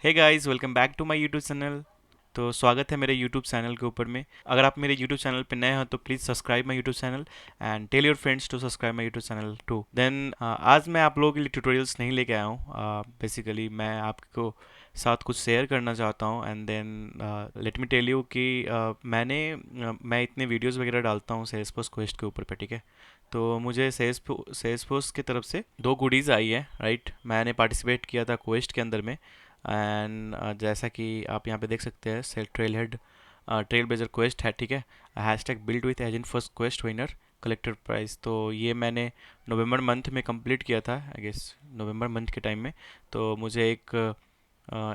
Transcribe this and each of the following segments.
Hey guys, welcome back to my YouTube channel. तो स्वागत है मेरे यूट्यूब चैनल के ऊपर में। अगर आप मेरे यूट्यूब चैनल पे नए हैं तो please subscribe my YouTube channel and tell your friends to subscribe my YouTube channel too. Then आज मैं आप लोगों के लिए ट्यूटोरियल्स नहीं लेके आया हूँ। बेसिकली मैं आपको साथ कुछ शेयर करना चाहता हूँ and then let me tell you कि मैं इतने वीडियोस वगैरह डालता हूँ सेल्सफोर्स क्वेस्ट के ऊपर पे, ठीक है। तो मुझे सेल्सफोर्स की तरफ से दो गुडीज़ आई है, राइट। मैंने पार्टिसिपेट किया था क्वेस्ट के अंदर में एंड जैसा कि आप यहाँ पे देख सकते हैं, sale Trailhead Trailblazer quest है, ठीक है। Hashtag build with agent first quest winner collector prize. तो ये मैंने नवंबर मंथ में कंप्लीट किया था, आई गेस नवंबर मंथ के टाइम में। तो मुझे एक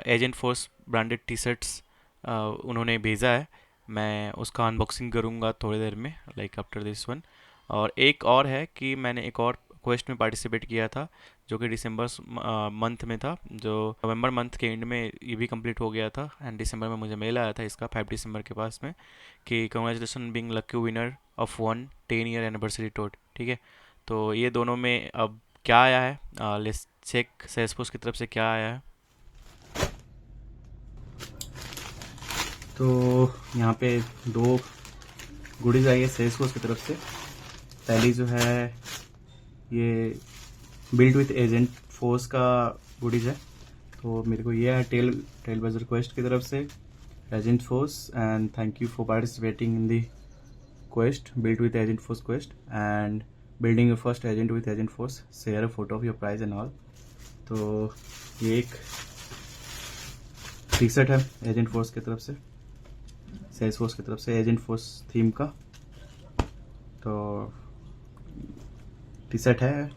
Agentforce branded T shirts उन्होंने भेजा है। मैं उसका अनबॉक्सिंग करूँगा थोड़ी देर में, लाइक आफ्टर दिस वन। और एक और है कि मैंने एक और क्वेस्ट में पार्टिसिपेट किया था जो कि दिसंबर मंथ में था, जो नवंबर मंथ के एंड में ये भी कंप्लीट हो गया था एंड दिसंबर में मुझे मेल आया था इसका 5 दिसंबर के पास में कि congratulation being lucky winner of 10 year anniversary tote, ठीक है। तो ये दोनों में अब क्या आया है, लेट्स चेक सेल्सफोर्स की तरफ से क्या आया है। तो यहाँ पे दो गुडीज आई है सेल्सफोर्स की तरफ से। पहली जो है ये बिल्ड विथ एजेंट फोर्स का गुडीज है। तो मेरे को ये है टेल टेल बाज़र क्वेस्ट की तरफ से agent force and thank you for participating in the quest built with agent force quest and building your first agent with agent force, share a photo of your prize and all। तो ये एक T shirt है agent force की तरफ से, sales force की तरफ से एजेंट फोर्स थीम का। तो टी शर्ट है।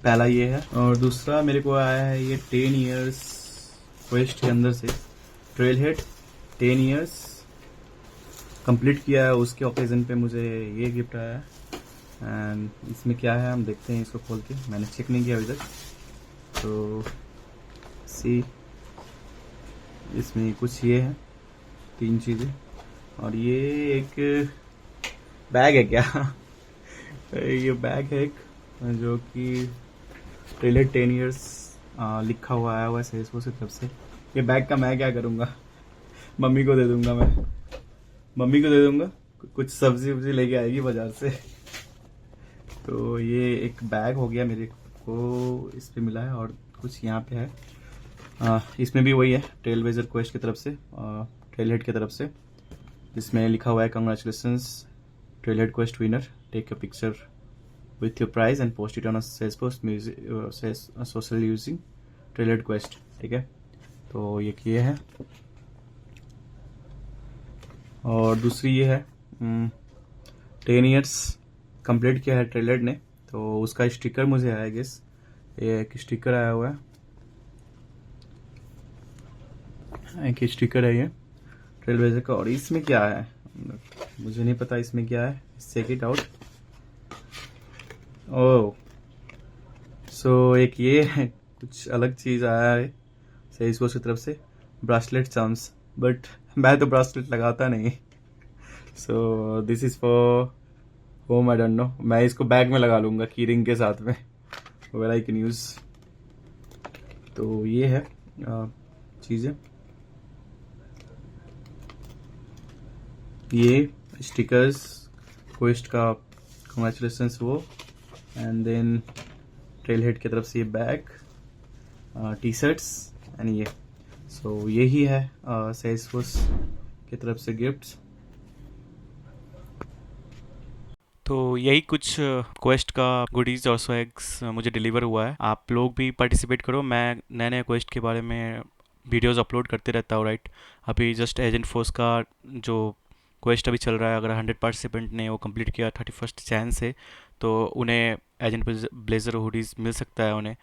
पहला ये है और दूसरा मेरे को आया है ये 10 ईयर्स क्वेस्ट के अंदर से ट्रेल हेड 10 ईयर्स कंप्लीट किया है, उसके ओकेजन पे मुझे ये गिफ्ट आया है। एंड इसमें क्या है हम देखते हैं इसको खोल के, मैंने चेक नहीं किया अभी तक। तो सी इसमें कुछ ये है, 3 चीज़ें। और ये एक बैग है क्या? ये बैग है एक, जो कि ट्रेलर 10 ईयर्स लिखा हुआ आया हुआ है सेल्सफोर्स की तरफ से। ये बैग का मैं क्या करूँगा? मम्मी को दे दूंगा, मैं मम्मी को दे दूंगा, कुछ सब्जी वब्जी लेके आएगी बाजार से। तो ये एक बैग हो गया मेरे को, इस पे मिला है। और कुछ यहाँ पे है, इसमें भी वही है ट्रेल ब्लेजर क्वेस्ट की तरफ से, ट्रेल हेड की तरफ से, जिसमें लिखा हुआ है congratulations Trailhead quest winner, take a picture with your prize and post it on Salesforce social using Trailhead quest, ठीक है। तो ये है। और दूसरी ये है 10 ईयर्स कंप्लीट किया है ट्रेलर ने, तो उसका स्टिकर मुझे आया गेस। ये एक स्टिकर आया हुआ है, एक स्टिकर है ये ट्रेल ब्लेजर का। और इसमें क्या है मुझे नहीं पता, इसमें क्या है, चेक इट आउट। ओह, सो एक ये है, कुछ अलग चीज़ आया है सेल्सफोर्स की तरफ से, ब्रासलेट चार्म्स। बट मैं तो ब्रासलेट लगाता नहीं, so this is for home, I don't know. मैं इसको बैग में लगा लूँगा की रिंग के साथ में, वेर आई कैन यूज़। तो ये है चीज़ें, ये स्टिकर्स क्वेस्ट का कंग्रेचुलेशंस वो, एंड देन ट्रेल हेड की तरफ से ये बैग, टी शर्ट्स एंड ये। सो यही है सेल्सफोर्स की तरफ से गिफ्ट्स। तो यही कुछ क्वेस्ट का गुडीज और स्वैग्स मुझे डिलीवर हुआ है। आप लोग भी पार्टिसिपेट करो, मैं नए नए क्वेस्ट के बारे में वीडियोस अपलोड करते रहता हूँ, राइट। अभी जस्ट एजेंट फोर्स का जो क्वेस्ट अभी चल रहा है, अगर 100 पार्टिसिपेंट ने वो कंप्लीट किया 31 जैन से, तो उन्हें एजेंट ब्लेजर हुडीज़ मिल सकता है उन्हें।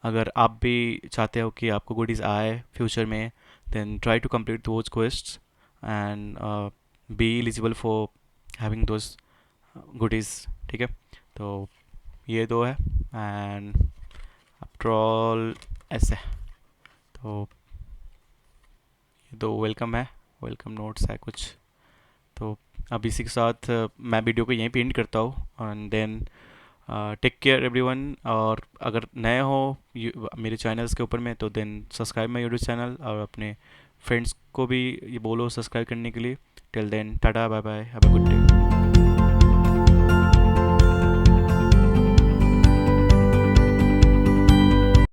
अगर आप भी चाहते हो कि आपको गुडीज़ आए फ्यूचर में, then try to complete those quest and be eligible for having those goodies, ठीक है। तो ये दो है एंड आफ्टर ऑल ऐसे। तो ये दो वेलकम है, वेलकम नोट्स है कुछ। तो अब इसी के साथ मैं वीडियो को यहीं पे एंड करता हूँ, and then take care everyone. और अगर नए हो मेरे चैनल्स के ऊपर में, तो then subscribe my YouTube channel, और अपने फ्रेंड्स को भी ये बोलो सब्सक्राइब करने के लिए। Till then tata bye bye, have a good day.